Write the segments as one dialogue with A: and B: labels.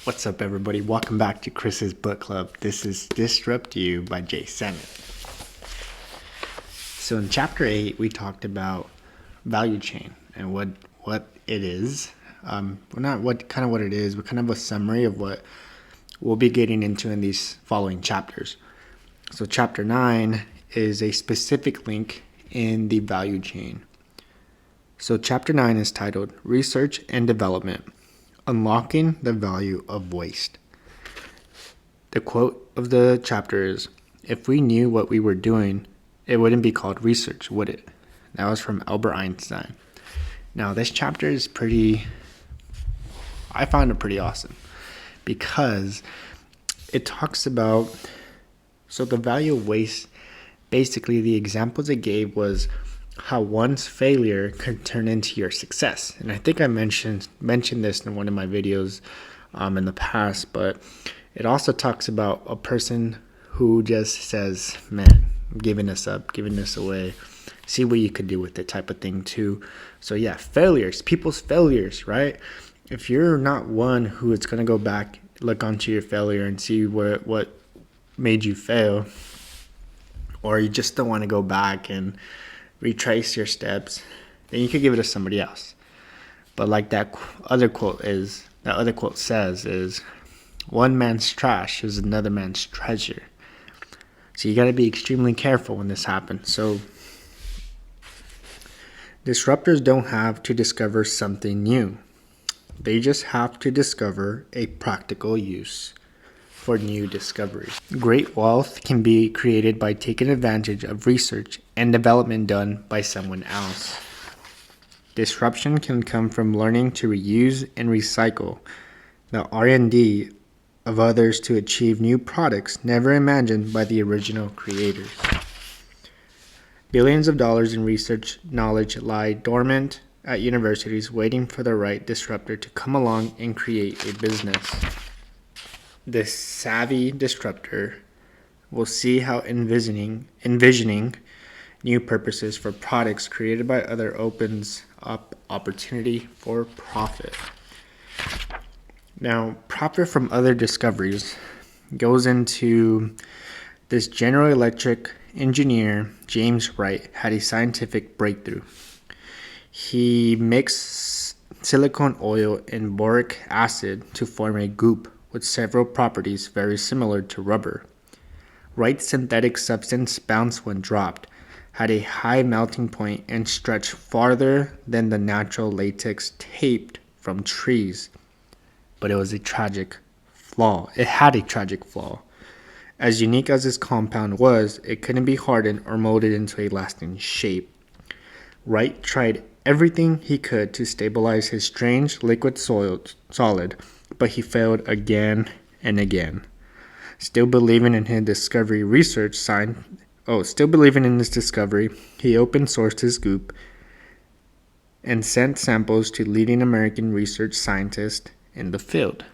A: What's up, everybody? Welcome back to Chris's Book Club. This is Disrupt You by Samit. So in Chapter 8, we talked about value chain and what it is. Not what it is, but kind of a summary of what we'll be getting into in these following chapters. So Chapter 9 is a specific link in the value chain. So Chapter 9 is titled Research and Development. Unlocking the value of waste. The quote of the chapter is, "If we knew what we were doing, it wouldn't be called research, would it?" That was from Albert Einstein. Now, this chapter is I found it pretty awesome because it talks about, the value of waste. Basically, the examples it gave was how one's failure could turn into your success. And I think I mentioned this in one of my videos in the past, but it also talks about a person who just says, man, I'm giving this up, giving this away, see what you could do with it type of thing too. So yeah, people's failures, right? If you're not one who is going to go back, look onto your failure and see what made you fail, or you just don't want to go back and retrace your steps, then you could give it to somebody else. But like that other quote says is, one man's trash is another man's treasure. So you got to be extremely careful when this happens. So disruptors don't have to discover something new. They just have to discover a practical use for new discoveries. Great wealth can be created by taking advantage of research and development done by someone else. Disruption can come from learning to reuse and recycle the R&D of others to achieve new products never imagined by the original creators. Billions of dollars in research knowledge lie dormant at universities waiting for the right disruptor to come along and create a business. The savvy disruptor will see how envisioning new purposes for products created by others opens up opportunity for profit. Now, profit from other discoveries goes into this General Electric engineer, James Wright, had a scientific breakthrough. He mixed silicone oil and boric acid to form a goop with several properties very similar to rubber. Wright's synthetic substance bounced when dropped, had a high melting point, and stretched farther than the natural latex taped from trees. But it was a tragic flaw. It had a tragic flaw. As unique as this compound was, it couldn't be hardened or molded into a lasting shape. Wright tried everything he could to stabilize his strange liquid solid, but he failed again and again. Still believing in his discovery, he open sourced his goop and sent samples to leading American research scientists in the field.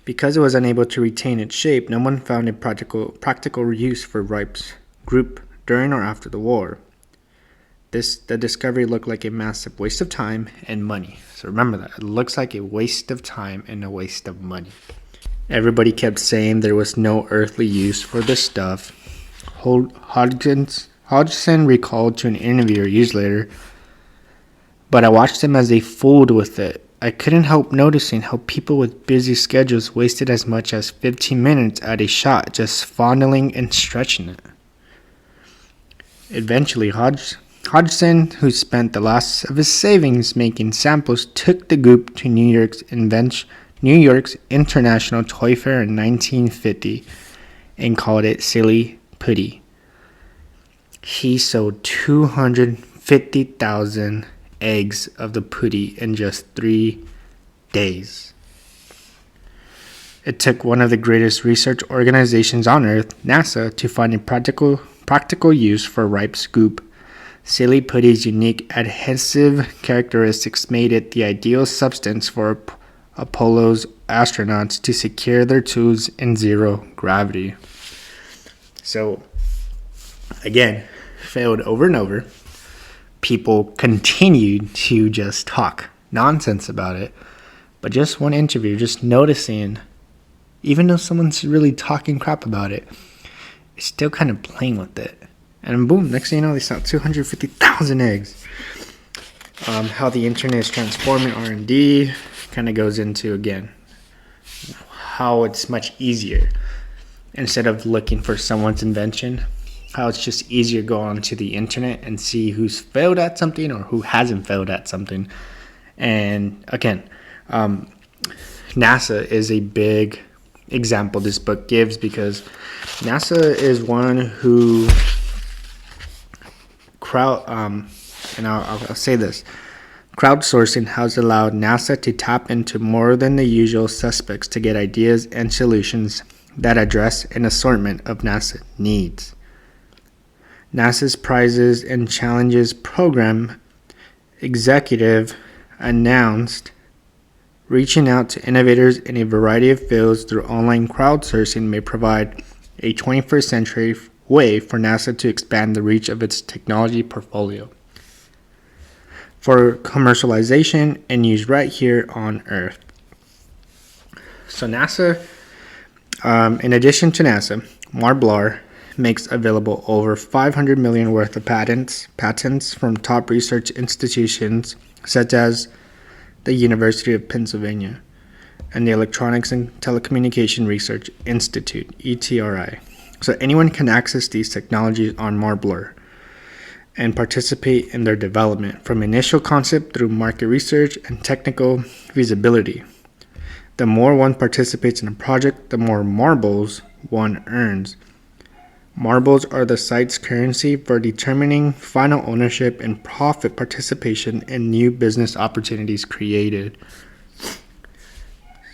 A: Because it was unable to retain its shape, no one found a practical use for Wright's group during or after the war. The discovery looked like a massive waste of time and money. So remember that. It looks like a waste of time and a waste of money. Everybody kept saying there was no earthly use for this stuff. Hodgson recalled to an interviewer years later, "But I watched them as they fooled with it. I couldn't help noticing how people with busy schedules wasted as much as 15 minutes at a shot just fondling and stretching it." Eventually, Hodgson, who spent the last of his savings making samples, took the goop to New York's International Toy Fair in 1950 and called it Silly Putty. He sold 250,000 eggs of the putty in just 3 days. It took one of the greatest research organizations on earth, NASA, to find a practical use for Wright's goop. Silly Putty's unique adhesive characteristics made it the ideal substance for Apollo's astronauts to secure their tools in zero gravity. So, again, failed over and over. People continued to just talk nonsense about it, But just one interview, just noticing, even though someone's really talking crap about it, it's still kind of playing with it. And boom, next thing you know, they sell 250,000 eggs. How the internet is transforming R&D kind of goes into, again, how it's much easier. Instead of looking for someone's invention, how it's just easier to go onto the internet and see who's failed at something or who hasn't failed at something. And again, NASA is a big example this book gives, because NASA is one who and I'll say this, crowdsourcing has allowed NASA to tap into more than the usual suspects to get ideas and solutions that address an assortment of NASA needs. NASA's Prizes and Challenges program executive announced reaching out to innovators in a variety of fields through online crowdsourcing may provide a 21st century way for NASA to expand the reach of its technology portfolio for commercialization and use right here on Earth. So NASA, in addition to NASA, Marblar makes available over 500 million worth of patents from top research institutions such as the University of Pennsylvania and the Electronics and Telecommunication Research Institute, ETRI. So anyone can access these technologies on Marblar and participate in their development from initial concept through market research and technical feasibility. The more one participates in a project, the more marbles one earns. Marbles are the site's currency for determining final ownership and profit participation in new business opportunities created.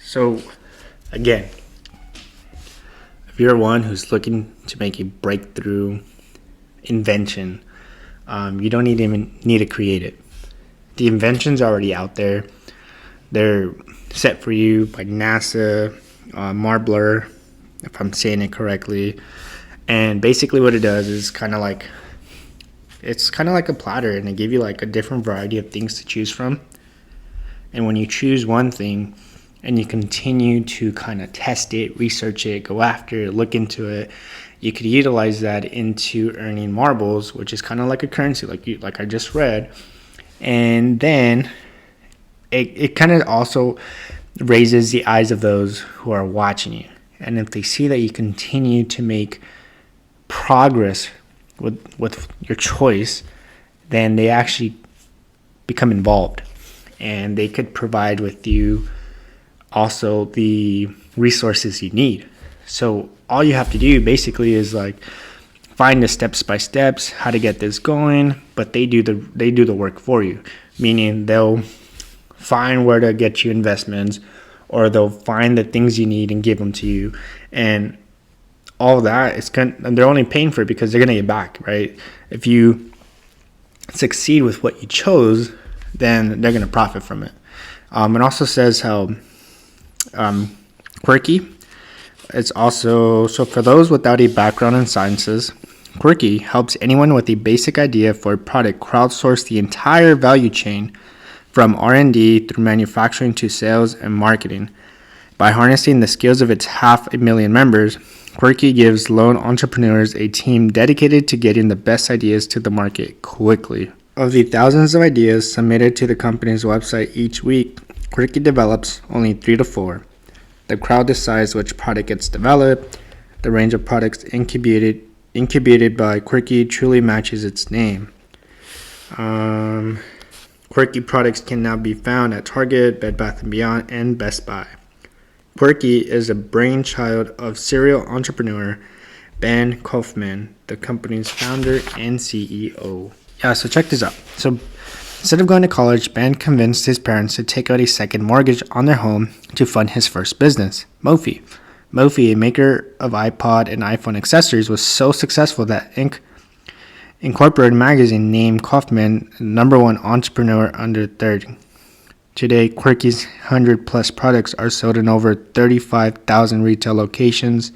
A: So, again, if you're one who's looking to make a breakthrough invention, you don't even need to create it. The invention's already out there. They're set for you by NASA, Marblar, if I'm saying it correctly. And basically what it does is it's kind of like a platter, and they give you like a different variety of things to choose from. And when you choose one thing and you continue to kind of test it, research it, go after it, look into it, you could utilize that into earning marbles, which is kind of like a currency, like I just read. And then it kind of also raises the eyes of those who are watching you. And if they see that you continue to make progress with your choice, then they actually become involved, and they could provide with you also the resources you need. So all you have to do basically is like find the steps by steps how to get this going, but they do the work for you, meaning they'll find where to get you investments, or they'll find the things you need and give them to you. And all that is they're only paying for it because they're going to get back, right? If you succeed with what you chose, then they're going to profit from it. It also says how Quirky, it's also, so for those without a background in sciences, Quirky helps anyone with a basic idea for a product crowdsource the entire value chain from R&D through manufacturing to sales and marketing. By harnessing the skills of its 500,000 members, Quirky gives lone entrepreneurs a team dedicated to getting the best ideas to the market quickly. Of the thousands of ideas submitted to the company's website each week, Quirky develops only 3 to 4. The crowd decides which product gets developed. The range of products incubated by Quirky truly matches its name. Quirky products can now be found at Target, Bed Bath & Beyond, and Best Buy. Quirky is a brainchild of serial entrepreneur Ben Kaufman, the company's founder and CEO. Yeah, so check this out. So instead of going to college, Ben convinced his parents to take out a second mortgage on their home to fund his first business, Mophie. Mophie, a maker of iPod and iPhone accessories, was so successful that Incorporated magazine named Kaufman #1 entrepreneur under 30. Today, Quirky's 100-plus products are sold in over 35,000 retail locations,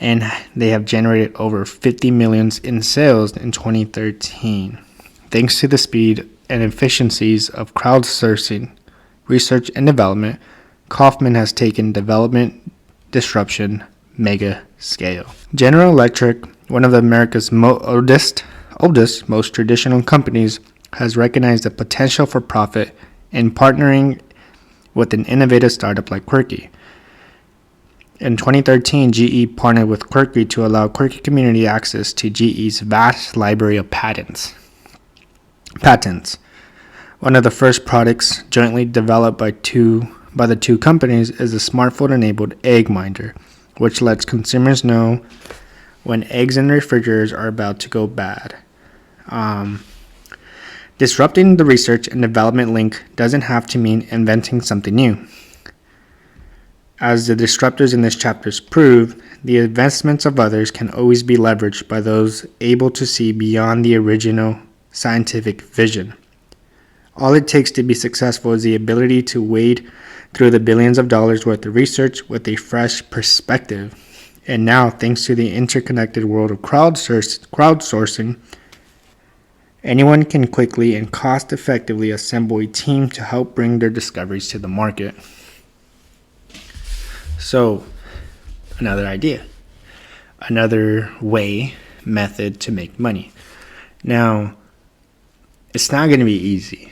A: and they have generated over $50 million in sales in 2013. Thanks to the speed and efficiencies of crowdsourcing, research and development, Kaufman has taken development disruption mega scale. General Electric, one of America's oldest, most traditional companies, has recognized the potential for profit in partnering with an innovative startup like Quirky. In 2013, GE partnered with Quirky to allow Quirky community access to GE's vast library of patents. One of the first products jointly developed by the two companies is a smartphone-enabled egg minder, which lets consumers know when eggs in refrigerators are about to go bad. Disrupting the research and development link doesn't have to mean inventing something new. As the disruptors in this chapter prove, the investments of others can always be leveraged by those able to see beyond the original scientific vision. All it takes to be successful is the ability to wade through the billions of dollars worth of research with a fresh perspective. And now, thanks to the interconnected world of crowdsourcing, anyone can quickly and cost-effectively assemble a team to help bring their discoveries to the market. So, another idea, another method to make money. Now, it's not going to be easy.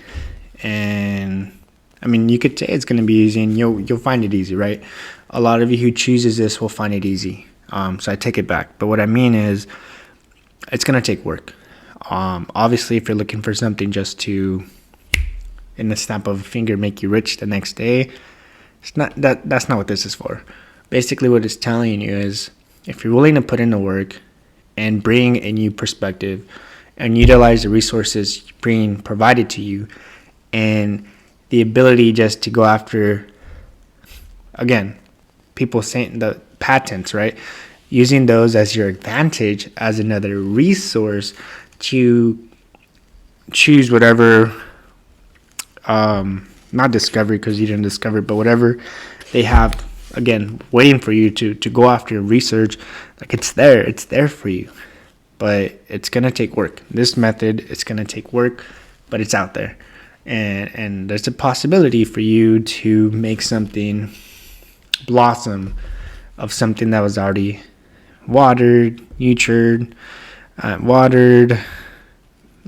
A: And, I mean, you could say it's going to be easy and you'll find it easy, right? A lot of you who chooses this will find it easy. So I take it back. But what I mean is, it's going to take work. Obviously, if you're looking for something just to, in the snap of a finger, make you rich the next day, that's not what this is for. Basically, what it's telling you is, if you're willing to put in the work and bring a new perspective and utilize the resources being provided to you and the ability just to go after, again, people saying the patents, right? Using those as your advantage, as another resource to choose whatever, not discovery because you didn't discover it, but whatever they have, again, waiting for you to go after your research. Like, it's there for you, but it's going to take work. This method, it's going to take work, but it's out there. And there's a possibility for you to make something blossom of something that was already watered, nurtured,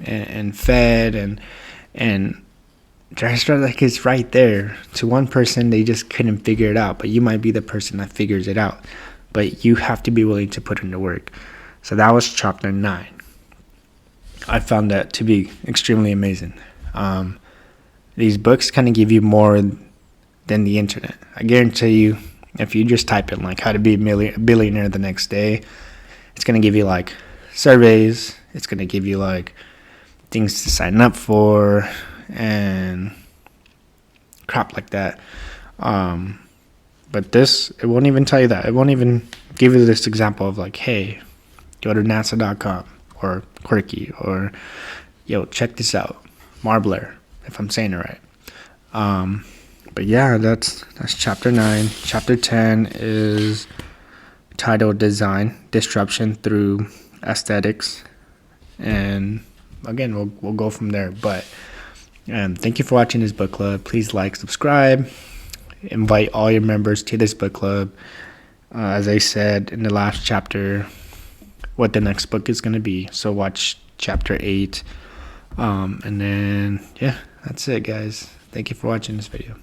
A: and fed, and just like it's right there. To one person, they just couldn't figure it out, but you might be the person that figures it out. But you have to be willing to put in the work. So that was chapter 9. I found that to be extremely amazing. These books kind of give you more than the internet. I guarantee you, if you just type in like how to be a billionaire the next day, it's going to give you like surveys. It's going to give you like things to sign up for and crap like that. But this, it won't even tell you that. It won't even give you this example of like, hey, go to NASA.com or Quirky or, check this out, Marbler, if I'm saying it right. But yeah, that's chapter 9. Chapter 10 is titled Design Disruption Through Aesthetics, and again, we'll go from there. But thank you for watching this book club. Please like, subscribe, invite all your members to this book club. As I said in the last chapter, what the next book is going to be. So watch chapter 8. And then, yeah, that's it, guys. Thank you for watching this video.